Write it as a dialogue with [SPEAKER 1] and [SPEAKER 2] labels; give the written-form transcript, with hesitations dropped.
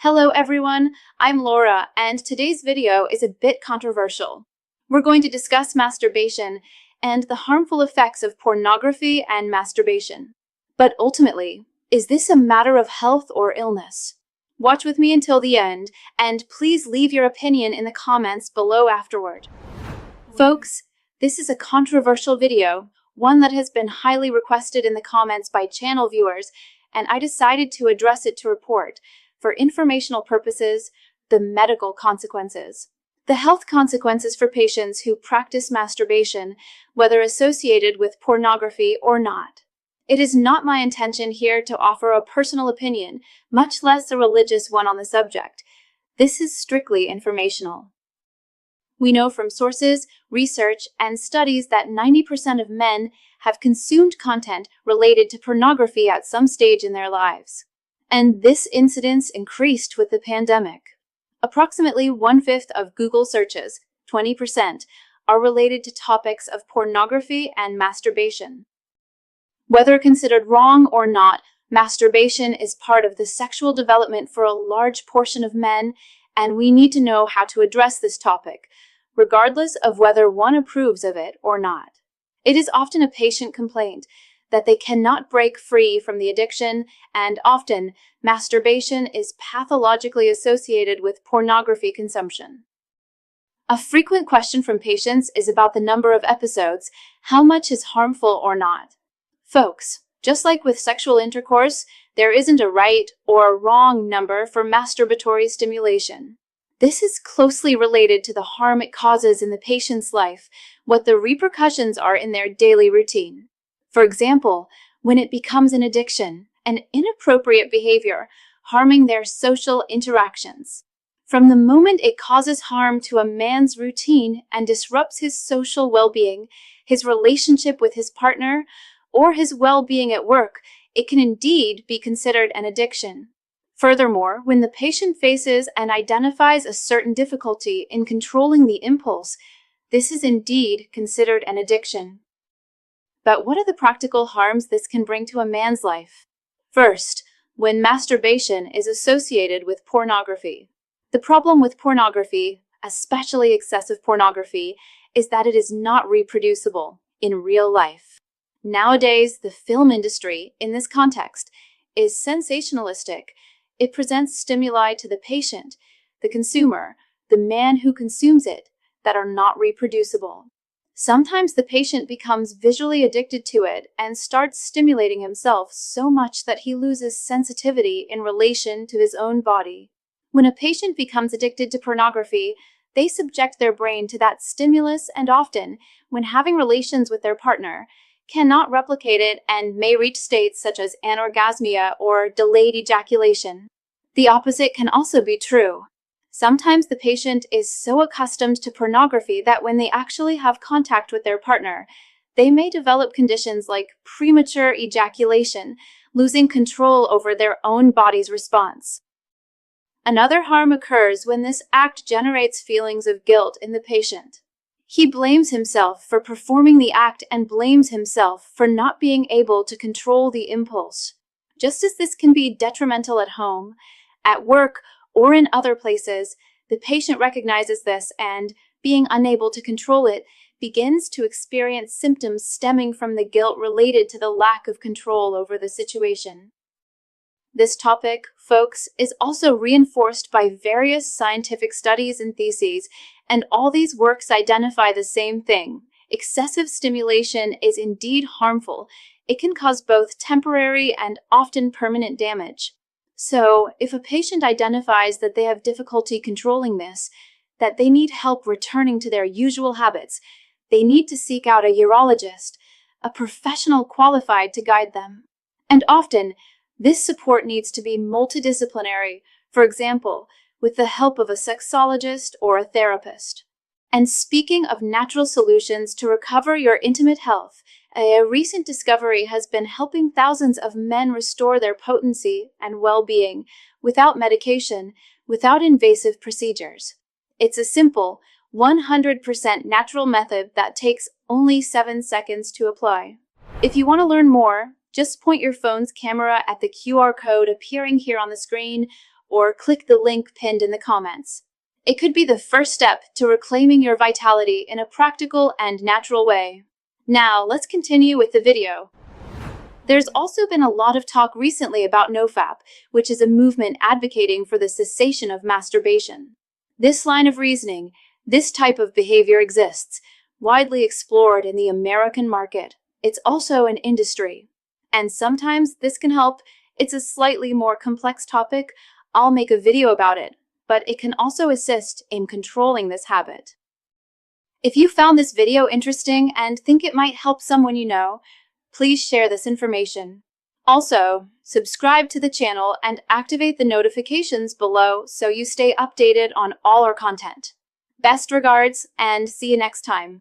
[SPEAKER 1] Hello everyone, I'm Laura, and today's video is a bit controversial. We're going to discuss masturbation and the harmful effects of pornography and masturbation. But ultimately, is this a matter of health or illness? Watch with me until the end, and please leave your opinion in the comments below afterward. Folks, this is a controversial video, one that has been highly requested in the comments by channel viewers, and I decided to address it to report, for informational purposes, the medical consequences. The health consequences for patients who practice masturbation, whether associated with pornography or not. It is not my intention here to offer a personal opinion, much less a religious one on the subject. This is strictly informational. We know from sources, research, and studies that 90% of men have consumed content related to pornography at some stage in their lives. And this incidence increased with the pandemic. Approximately 1/5 of Google searches, 20%, are related to topics of pornography and masturbation. Whether considered wrong or not, masturbation is part of the sexual development for a large portion of men, and we need to know how to address this topic, regardless of whether one approves of it or not. It is often a patient complaint that they cannot break free from the addiction, and often masturbation is pathologically associated with pornography consumption. A frequent question from patients is about the number of episodes, how much is harmful or not. Folks, just like with sexual intercourse, there isn't a right or wrong number for masturbatory stimulation. This is closely related to the harm it causes in the patient's life, what the repercussions are in their daily routine. For example, when it becomes an addiction, an inappropriate behavior, harming their social interactions. From the moment it causes harm to a man's routine and disrupts his social well-being, his relationship with his partner, or his well-being at work, it can indeed be considered an addiction. Furthermore, when the patient faces and identifies a certain difficulty in controlling the impulse, this is indeed considered an addiction. But what are the practical harms this can bring to a man's life? First, when masturbation is associated with pornography. The problem with pornography, especially excessive pornography, is that it is not reproducible in real life. Nowadays, the film industry, in this context, is sensationalistic. It presents stimuli to the patient, the consumer, the man who consumes it, that are not reproducible. Sometimes the patient becomes visually addicted to it and starts stimulating himself so much that he loses sensitivity in relation to his own body. When a patient becomes addicted to pornography, they subject their brain to that stimulus and often, when having relations with their partner, cannot replicate it and may reach states such as anorgasmia or delayed ejaculation. The opposite can also be true. Sometimes the patient is so accustomed to pornography that when they actually have contact with their partner, they may develop conditions like premature ejaculation, losing control over their own body's response. Another harm occurs when this act generates feelings of guilt in the patient. He blames himself for performing the act and blames himself for not being able to control the impulse. Just as this can be detrimental at home, at work, or in other places, the patient recognizes this and, being unable to control it, begins to experience symptoms stemming from the guilt related to the lack of control over the situation. This topic, folks, is also reinforced by various scientific studies and theses, and all these works identify the same thing. Excessive stimulation is indeed harmful. It can cause both temporary and often permanent damage. So, if a patient identifies that they have difficulty controlling this, that they need help returning to their usual habits, they need to seek out a urologist, a professional qualified to guide them. And often, this support needs to be multidisciplinary, for example, with the help of a sexologist or a therapist. And speaking of natural solutions to recover your intimate health, a recent discovery has been helping thousands of men restore their potency and well-being without medication, without invasive procedures. It's a simple, 100% natural method that takes only 7 seconds to apply. If you want to learn more, just point your phone's camera at the QR code appearing here on the screen, or click the link pinned in the comments. It could be the first step to reclaiming your vitality in a practical and natural way. Now, let's continue with the video. There's also been a lot of talk recently about NoFap, which is a movement advocating for the cessation of masturbation. This line of reasoning, this type of behavior exists, widely explored in the American market. It's also an industry. And sometimes this can help. It's a slightly more complex topic. I'll make a video about it, but it can also assist in controlling this habit. If you found this video interesting and think it might help someone you know, please share this information. Also, subscribe to the channel and activate the notifications below so you stay updated on all our content. Best regards, and see you next time.